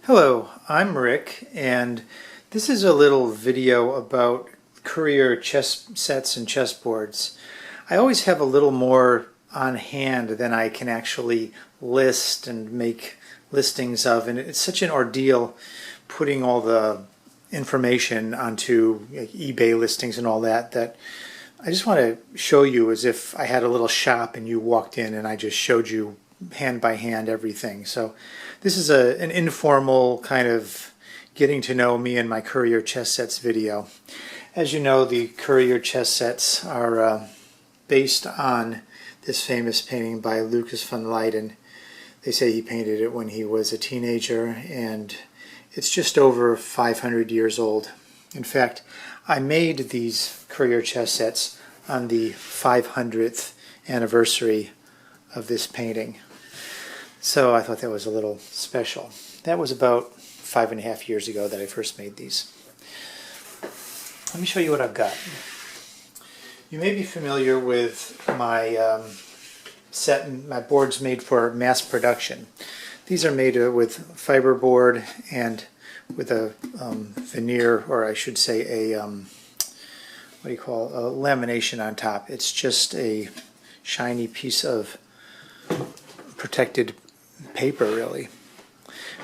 Hello, I'm Rick, and this is a little video about Courier chess sets and chessboards. I always have a little more on hand than I can actually list and make listings of, and it's such an ordeal putting all the information onto eBay listings and all that I just want to show you as if I had a little shop and you walked in and I just showed you hand by hand everything. So this is an informal kind of getting to know me and my Courier chess sets video. As you know, the Courier chess sets are based on this famous painting by Lucas van Leyden. They say he painted it when he was a teenager, and it's just over 500 years old. In fact, I made these Courier chess sets on the 500th anniversary of this painting. So I thought that was a little special. That was about 5.5 years ago that I first made these. Let me show you what I've got. You may be familiar with my set and my boards made for mass production. These are made with fiberboard and with a veneer, or I should say a what do you call it? A lamination on top. It's just a shiny piece of protected paper, really.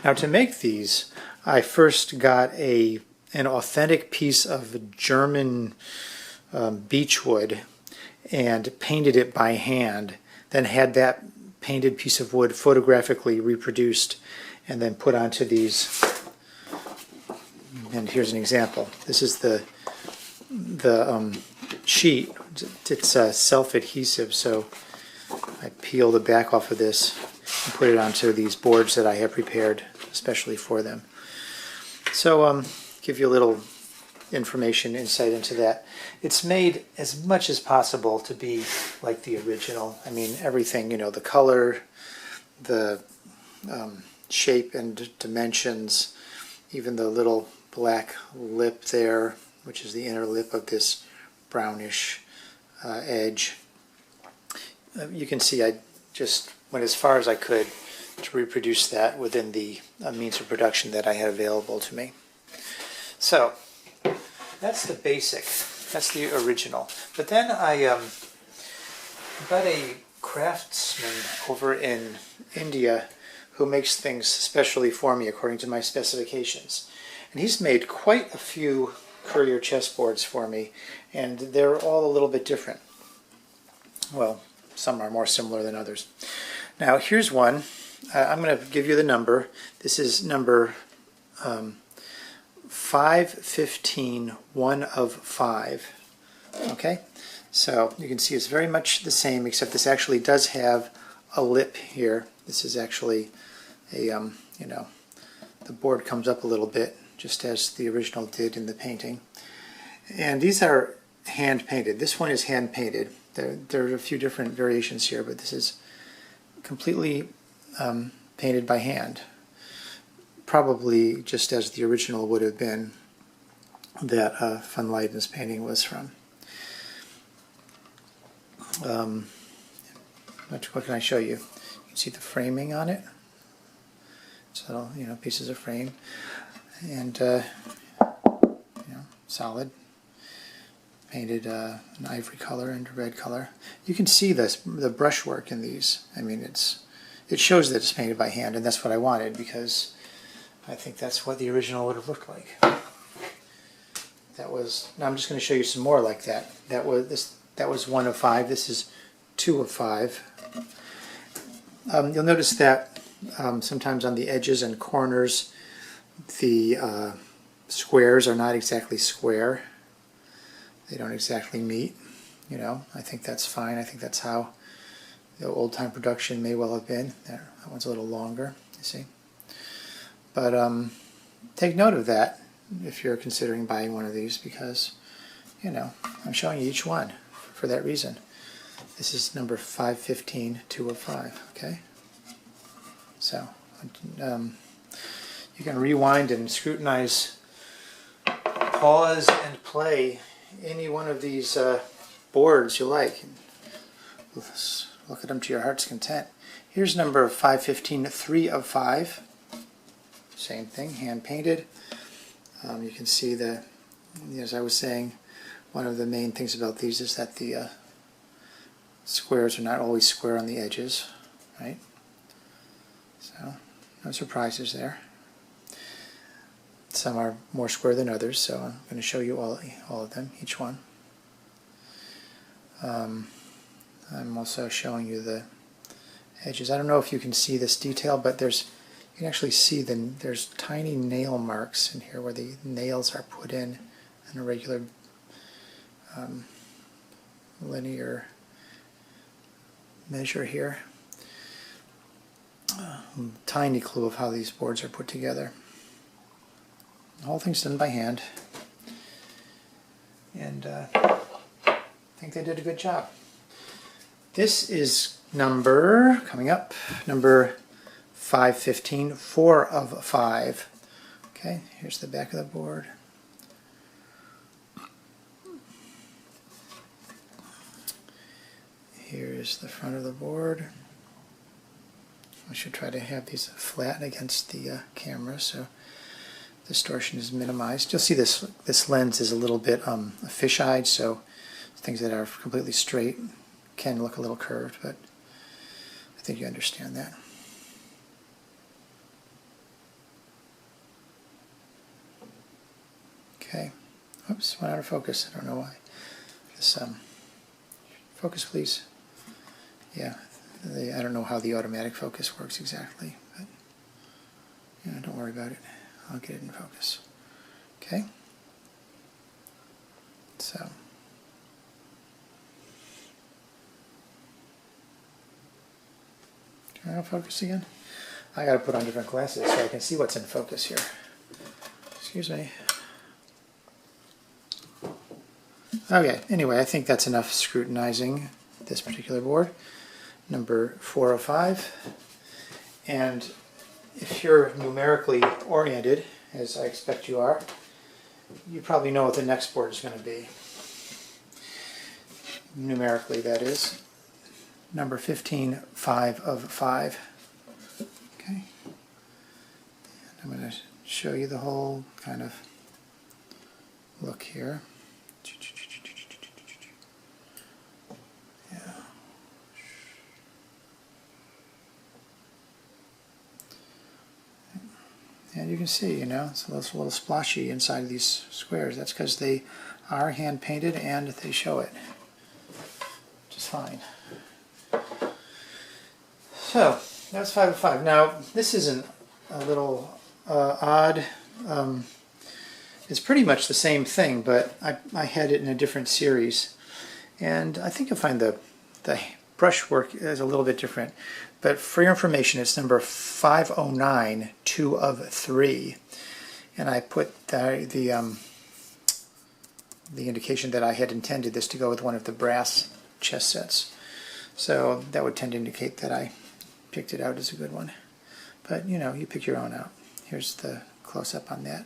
Now, to make these, I first got an authentic piece of German beechwood and painted it by hand, then had that painted piece of wood photographically reproduced and then put onto these. And here's an example. This is the sheet. It's self-adhesive, so I peel the back off of this and put it onto these boards that I have prepared especially for them. So give you a little information, insight into that. It's made as much as possible to be like the original. I mean, everything, you know, the color, the shape and dimensions, even the little black lip there, which is the inner lip of this brownish edge. You can see I just went as far as I could to reproduce that within the means of production that I had available to me. So that's the basic, that's the original. But then I got a craftsman over in India who makes things specially for me according to my specifications. And he's made quite a few Courier chessboards for me, and they're all a little bit different. Well, some are more similar than others. Now here's one. I'm going to give you the number. This is number 515, 1 of 5. Okay, so you can see it's very much the same, except this actually does have a lip here. This is actually a you know, the board comes up a little bit, just as the original did in the painting. And these are hand painted. This one is hand painted. There are a few different variations here, but this is completely painted by hand, probably just as the original would have been that van Leyden's painting was from. What can I show you? You can see the framing on it. So, you know, pieces of frame, and you know, solid, painted an ivory color and a red color. You can see this, the brushwork in these. I mean, it shows that it's painted by hand, and that's what I wanted, because I think that's what the original would have looked like. That was. Now I'm just going to show you some more like that. That was 1 of 5. This is 2 of 5. You'll notice that sometimes on the edges and corners, the squares are not exactly square. They don't exactly meet. You know, I think that's fine. I think that's how the old-time production may well have been. There, that one's a little longer, you see. But take note of that if you're considering buying one of these, because, you know, I'm showing you each one for that reason. This is number 515, 2 of 5, okay? So, you can rewind and scrutinize, pause and play any one of these boards you like. Look at them to your heart's content. Here's number 515, 3 of 5. same thing, hand painted. You can see the, as I was saying, one of the main things about these is that the squares are not always square on the edges, right? So no surprises there. Some are more square than others, so I'm going to show you all of them, each one. I'm also showing you the edges. I don't know if you can see this detail, but you can actually see there's tiny nail marks in here where the nails are put in a regular linear measure here. Tiny clue of how these boards are put together. The whole thing's done by hand, and I think they did a good job. This is coming up, number 515, 4 of 5. Okay, here's the back of the board. Here's the front of the board. I should try to have these flat against the camera so distortion is minimized. You'll see this lens is a little bit fish-eyed, so things that are completely straight can look a little curved, but I think you understand that. Okay. Oops, went out of focus. I don't know why. This focus, please. Yeah, I don't know how the automatic focus works exactly, but yeah, don't worry about it. I'll get it in focus. Okay. So. Turn on focus again. I got to put on different glasses so I can see what's in focus here. Excuse me. Okay, anyway, I think that's enough scrutinizing this particular board. Number 405. And if you're numerically oriented, as I expect you are, you probably know what the next board is going to be. Numerically, that is. Number 15, 5 of 5. Okay. And I'm going to show you the whole kind of look here. Yeah. And you can see, it's a little splotchy inside of these squares. That's because they are hand painted and they show it, which is fine. So that's 5 of 5. Now this isn't a little odd. It's pretty much the same thing, but I had it in a different series, and I think you'll find the brushwork is a little bit different. But for your information, it's number 509, 2 of 3, and I put the indication that I had intended this to go with one of the brass chess sets. So that would tend to indicate that I picked it out as a good one. But you pick your own out. Here's the close-up on that.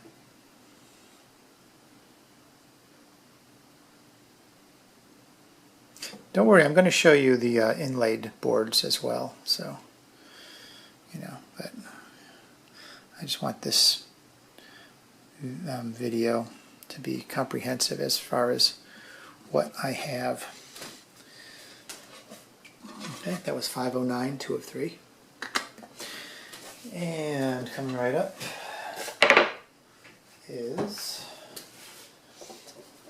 Don't worry, I'm going to show you the inlaid boards as well. So, but I just want this video to be comprehensive as far as what I have. Okay, that was 509, 2 of 3. And coming right up is,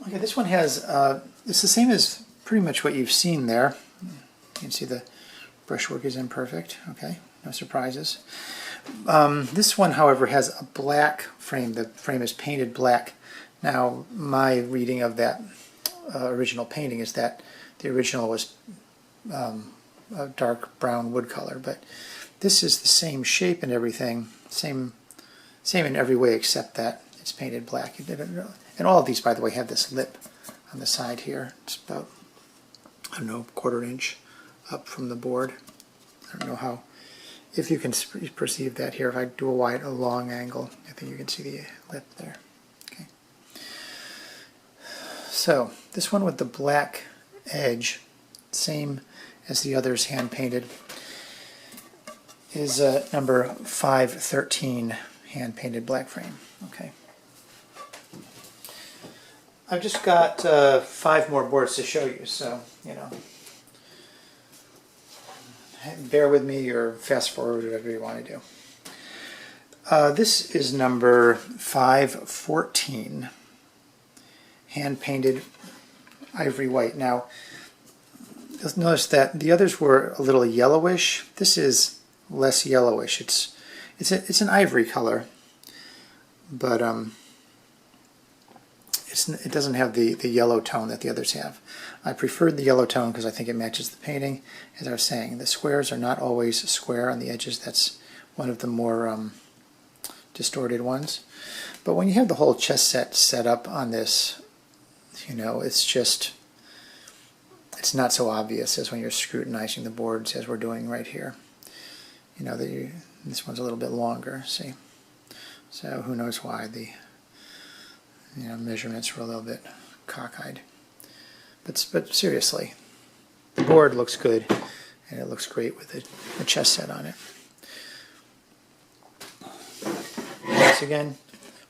okay, this one has, it's the same as pretty much what you've seen there. You can see the brushwork is imperfect, okay, no surprises. This one, however, has a black frame. The frame is painted black. Now, my reading of that original painting is that the original was a dark brown wood color, but this is the same shape and everything, same in every way except that it's painted black. And all of these, by the way, have this lip on the side here. It's about, I don't know, 1/4 inch up from the board. I don't know if you can perceive that here. If I do a long angle, I think you can see the lip there. Okay. So this one with the black edge, same as the others hand painted, is number 513, hand-painted black frame. Okay. I've just got 5 more boards to show you, so, you know, bear with me or fast forward, whatever you want to do. This is number 514, hand-painted ivory white. Now, you'll notice that the others were a little yellowish. This is less yellowish. It's an ivory color, but it doesn't have the yellow tone that the others have. I preferred the yellow tone because I think it matches the painting. As I was saying, the squares are not always square on the edges. That's one of the more distorted ones. But when you have the whole chess set up on this, you know, it's not so obvious as when you're scrutinizing the boards as we're doing right here. You know, this one's a little bit longer, see? So who knows why the measurements were a little bit cockeyed. But seriously, the board looks good, and it looks great with the chess set on it.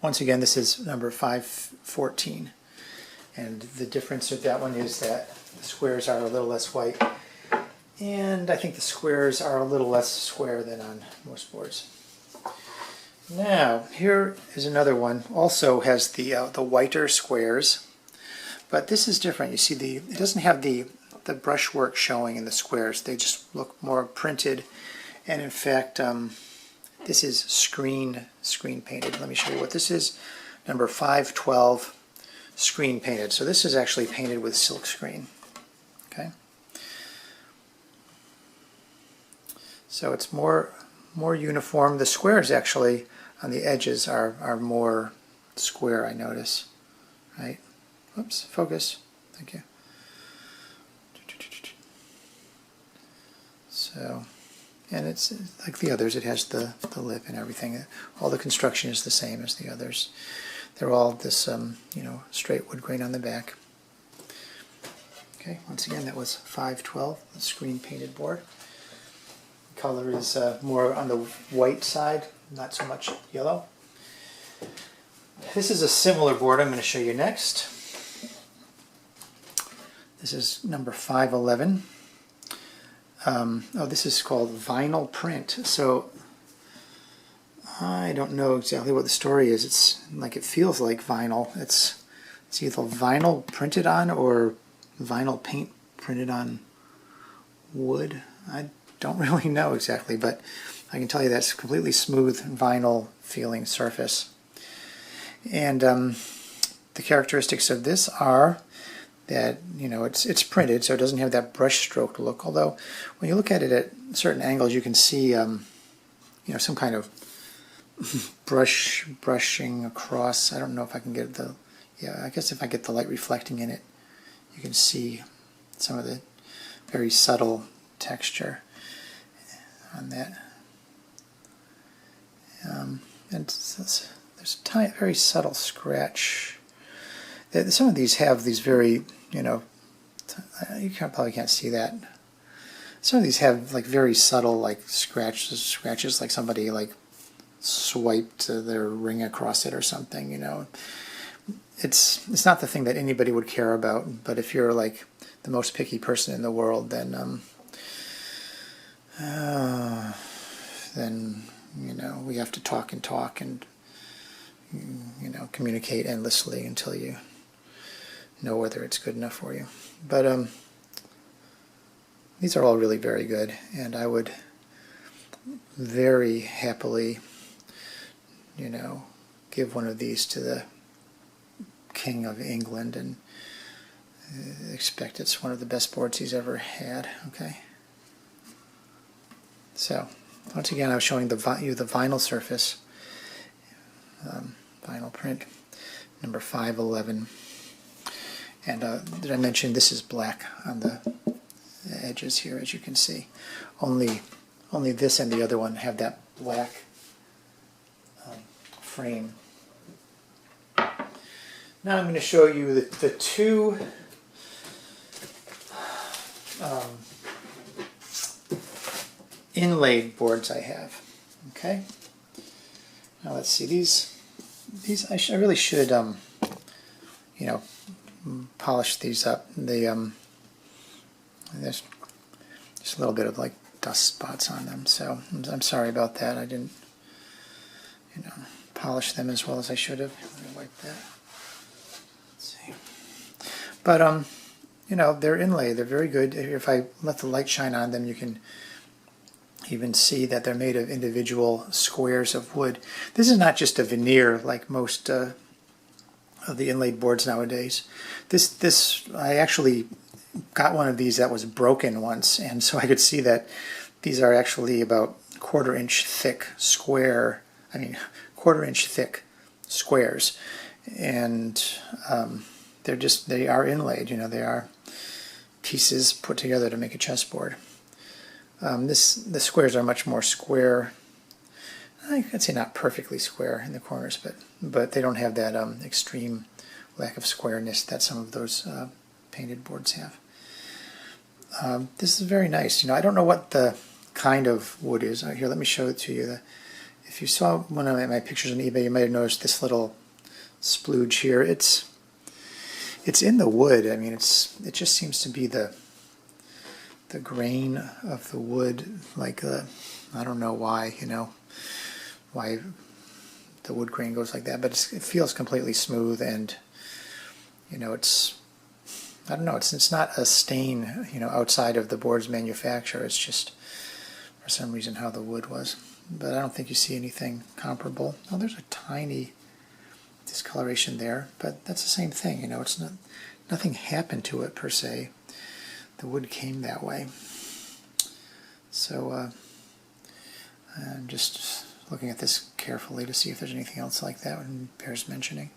Once again, this is number 514, and the difference with that one is that the squares are a little less white, and I think the squares are a little less square than on most boards. Now, here is another one. Also has the whiter squares, but this is different. You see, it doesn't have the brushwork showing in the squares. They just look more printed, and in fact, this is screen painted. Let me show you what this is. Number 512, screen painted. So this is actually painted with silk screen. Okay. So it's more uniform. The squares actually on the edges are more square, I notice. Right? Oops, focus. Thank you. So, and it's like the others, it has the lip and everything. All the construction is the same as the others. They're all this, straight wood grain on the back. Okay, once again, that was 512, the screen painted board. The color is more on the white side, not so much yellow. This is a similar board I'm going to show you next. This is number 511. This is called vinyl print. So I don't know exactly what the story is. It's like, it feels like vinyl. It's either vinyl printed on or vinyl paint printed on wood. I don't really know exactly, but I can tell you that's completely smooth vinyl feeling surface. And the characteristics of this are that, it's printed, so it doesn't have that brush stroke look, although when you look at it at certain angles you can see some kind of brushing across. I don't know if I can get I guess if I get the light reflecting in it, you can see some of the very subtle texture on that. And there's a very subtle scratch. Some of these have these very, you probably can't see that. Some of these have like very subtle like scratches like somebody like swiped their ring across it or something, It's not the thing that anybody would care about, but if you're like the most picky person in the world, then we have to talk and communicate endlessly until you know whether it's good enough for you. But these are all really very good, and I would very happily give one of these to the King of England and expect it's one of the best boards he's ever had. Okay, so once again I was showing you the vinyl surface, vinyl print, number 511. And did I mention this is black on the edges here, as you can see. Only this and the other one have that black frame. Now I'm going to show you the two inlaid boards I have. Okay, Now let's see, these I really should you know, polish these up. They there's just a little bit of like dust spots on them, so I'm sorry about that. I didn't, you know, polish them as well as I should have. Let me wipe that. Let's see. But you know, they're inlaid. They're very good. If I let the light shine on them, you can even see that they're made of individual squares of wood. This is not just a veneer like most of the inlaid boards nowadays. This I actually got one of these that was broken once, and so I could see that these are actually about quarter-inch thick square. I mean, quarter-inch thick squares, and they are inlaid. You know, they are pieces put together to make a chessboard. The squares are much more square. I'd say not perfectly square in the corners, but they don't have that extreme lack of squareness that some of those painted boards have. This is very nice. You know, I don't know what the kind of wood is. Here, let me show it to you. If you saw one of my pictures on eBay, you might have noticed this little splooge here. It's in the wood. I mean, it just seems to be the grain of the wood, like I don't know why, you know, why the wood grain goes like that, but it feels completely smooth, and you know, I don't know, it's not a stain, you know, outside of the board's manufacture. It's just for some reason how the wood was, but I don't think you see anything comparable. Oh, there's a tiny discoloration there, but that's the same thing. You know, it's not, nothing happened to it per se. The wood came that way. So I'm just looking at this carefully to see if there's anything else like that that bears mentioning.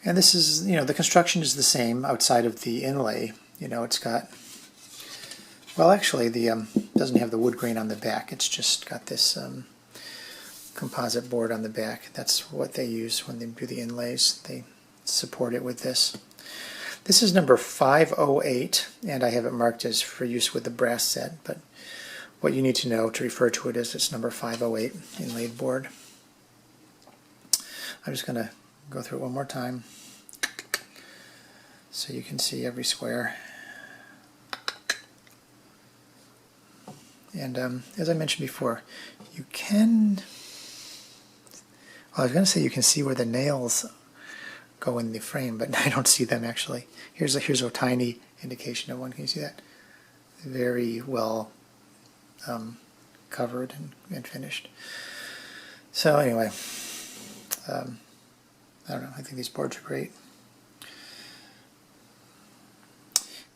And this is, you know, the construction is the same outside of the inlay. You know, it's got, well, actually, the doesn't have the wood grain on the back. It's just got this composite board on the back. That's what they use when they do the inlays. They support it with this. This is number 508, and I have it marked as for use with the brass set, but what you need to know to refer to it is it's number 508 inlaid board. I'm just going to go through it one more time so you can see every square. And as I mentioned before, you can, well, I was going to say you can see where the nails go in the frame, but I don't see them actually. Here's a tiny indication of one. Can you see that? Very well covered and finished. So anyway, I don't know, I think these boards are great.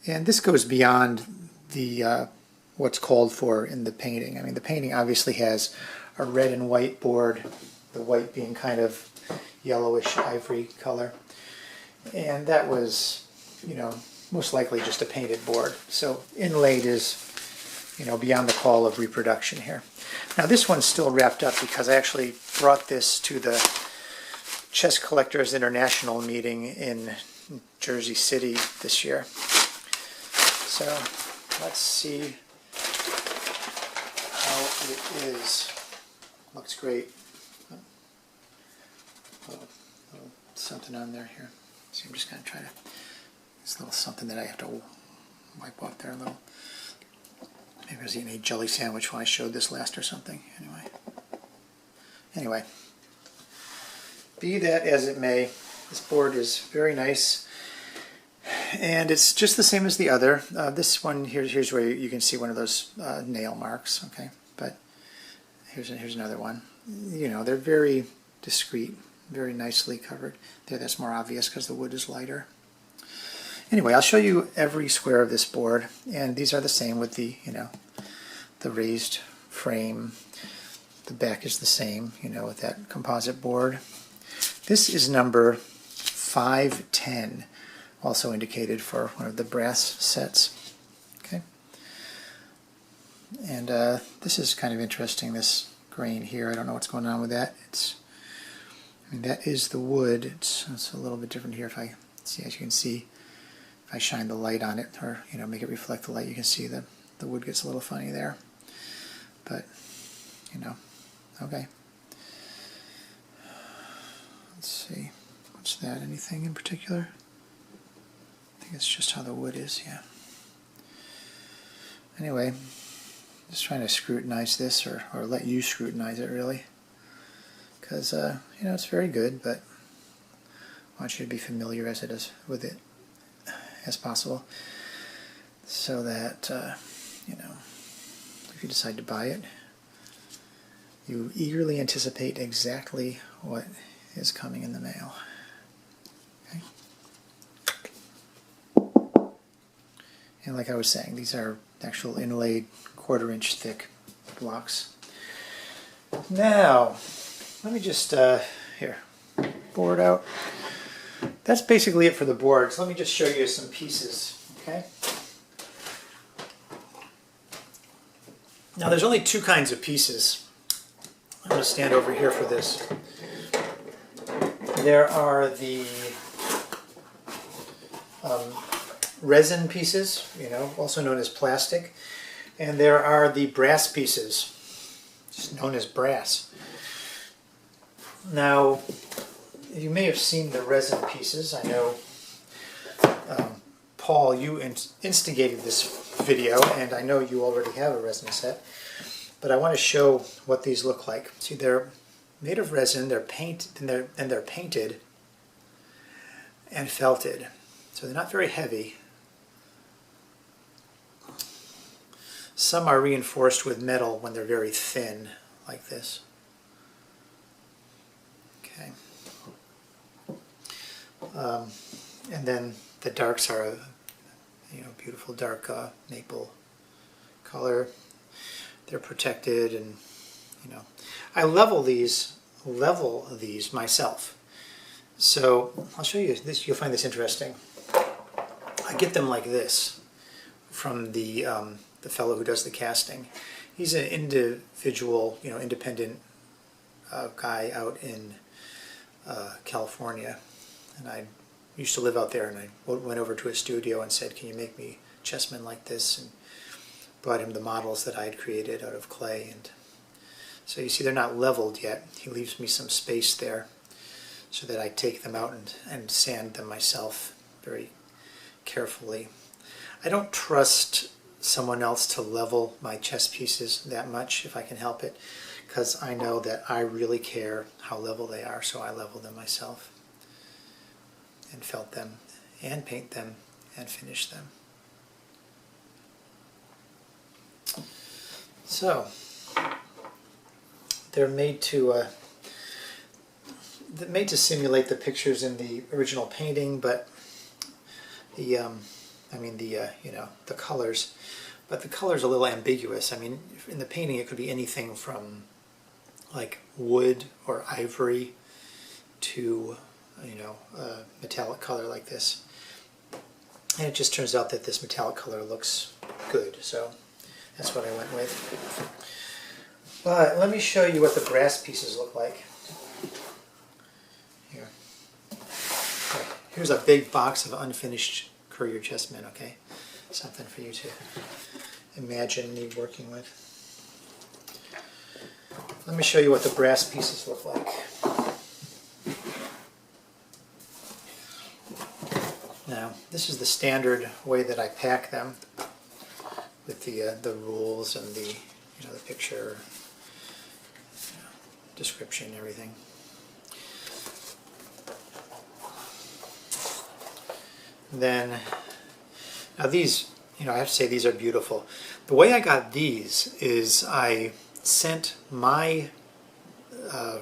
And this goes beyond the what's called for in the painting. I mean, the painting obviously has a red and white board, the white being kind of yellowish ivory color. And that was, you know, most likely just a painted board. So inlaid is, you know, beyond the call of reproduction here. Now this one's still wrapped up because I actually brought this to the Chess Collectors International meeting in Jersey City this year. So let's see how it is. Looks great. Something on there here. So I'm just going to try to, this little something that I have to wipe off there a little. Maybe I was eating a jelly sandwich when I showed this last or something. Anyway, be that as it may, this board is very nice, and it's just the same as the other. This one here's where you can see one of those nail marks. Okay, but here's another one. You know, they're very discreet, very nicely covered. There, that's more obvious because the wood is lighter. Anyway, I'll show you every square of this board, and these are the same with the, you know, the raised frame. The back is the same, you know, with that composite board. This is number 510, also indicated for one of the brass sets. Okay, and this is kind of interesting. This grain here, I don't know what's going on with that. I mean, that is the wood. It's a little bit different here. If I see, as you can see, if I shine the light on it, or you know, make it reflect the light, you can see the wood gets a little funny there. But you know, okay. Let's see, what's that? Anything in particular? I think it's just how the wood is, yeah. Anyway, just trying to scrutinize this, or let you scrutinize it, really. Because, you know, it's very good, but I want you to be familiar as it is with it as possible, so that, you know, if you decide to buy it, you eagerly anticipate exactly what is coming in the mail. Okay? And like I was saying, these are actual inlaid 1/4 inch thick blocks. Now, let me just, here, board out. That's basically it for the boards. Let me just show you some pieces, okay? Now there's only 2 kinds of pieces. I'm going to stand over here for this. There are the resin pieces, you know, also known as plastic, and there are the brass pieces, just known as brass. Now, you may have seen the resin pieces. I know, Paul, you instigated this video, and I know you already have a resin set, but I want to show what these look like. See, they're made of resin, they're painted and felted. So they're not very heavy. Some are reinforced with metal when they're very thin, like this. Okay. And then the darks are a, you know, beautiful dark maple color. They're protected, and you know, I level these myself. So I'll show you this. You'll find this interesting. I get them like this from the fellow who does the casting. He's an individual, you know, independent guy out in California, and I used to live out there, and I went over to his studio and said, "Can you make me chessmen like this?" and brought him the models that I had created out of clay. And so you see, they're not leveled yet. He leaves me some space there so that I take them out and sand them myself very carefully. I don't trust someone else to level my chess pieces that much if I can help it, because I know that I really care how level they are, so I level them myself and felt them and paint them and finish them. So they're made to simulate the pictures in the original painting, but the you know, the colors. But the color's a little ambiguous. I mean, in the painting it could be anything from like wood or ivory to, you know, a metallic color like this. And it just turns out that this metallic color looks good, so that's what I went with. But let me show you what the brass pieces look like. Here. Okay. Here's a big box of unfinished Courier chessmen, okay? Something for you to imagine me working with. Let me show you what the brass pieces look like. Now, this is the standard way that I pack them, with the rules and the, you know, the picture, you know, description, everything. Then, now these, you know, I have to say these are beautiful. The way I got these is I sent my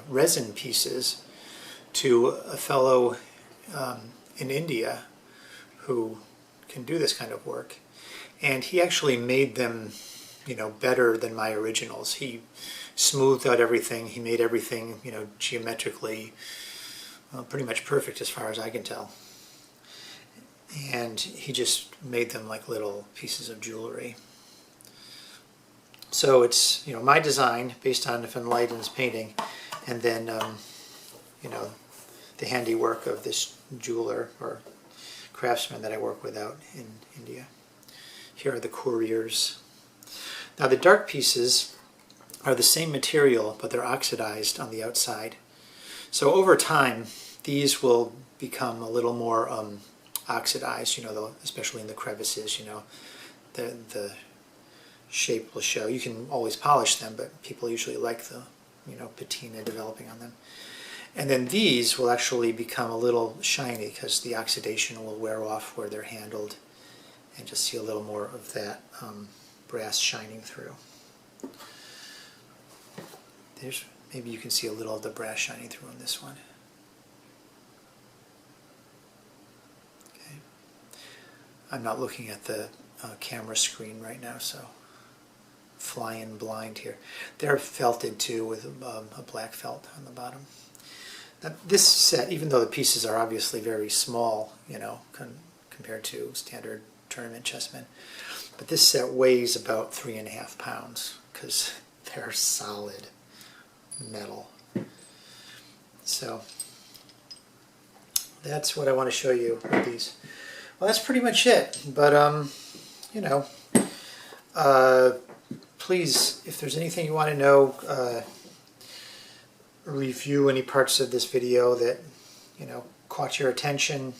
resin pieces to a fellow in India who can do this kind of work, and he actually made them, you know, better than my originals. He smoothed out everything. He made everything, you know, geometrically, well, pretty much perfect as far as I can tell. And he just made them like little pieces of jewelry. So it's, you know, my design based on Van Leiden's painting, and then you know, the handiwork of this jeweler or craftsman that I work with out in India. Here are the Couriers. Now the dark pieces are the same material, but they're oxidized on the outside. So over time, these will become a little more oxidized, you know, especially in the crevices, you know, the shape will show. You can always polish them, but people usually like the, you know, patina developing on them. And then these will actually become a little shiny because the oxidation will wear off where they're handled, and just see a little more of that brass shining through. There's, maybe you can see a little of the brass shining through on this one. Okay. I'm not looking at the camera screen right now, so flying blind here. They're felted too with a black felt on the bottom. Now, this set, even though the pieces are obviously very small, you know, compared to standard tournament chessmen, but this set weighs about 3.5 pounds because they're solid metal. So that's what I want to show you with these. Well, that's pretty much it. But you know, please, if there's anything you want to know, review any parts of this video that, you know, caught your attention,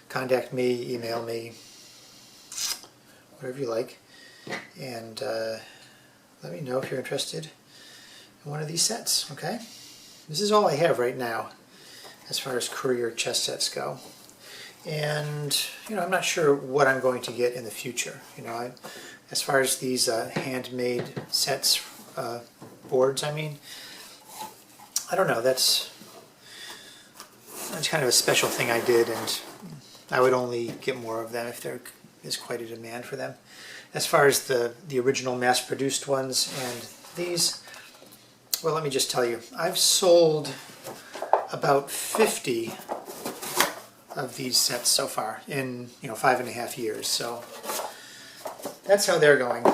contact me, email me, whatever you like, and let me know if you're interested in one of these sets. Okay, this is all I have right now as far as Courier chess sets go, and you know, I'm not sure what I'm going to get in the future. You know, as far as these handmade sets, boards, I mean, I don't know, that's kind of a special thing I did, and I would only get more of them if there is quite a demand for them. As far as the original mass-produced ones and these, well, let me just tell you, I've sold about 50 of these sets so far in, you know, 5.5 years, so that's how they're going.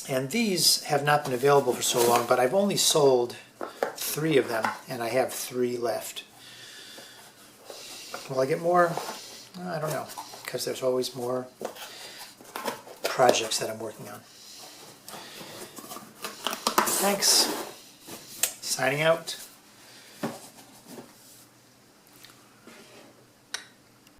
And these have not been available for so long, but I've only sold 3 of them, and I have 3 left. Will I get more? I don't know, because there's always more projects that I'm working on. Thanks. Signing out.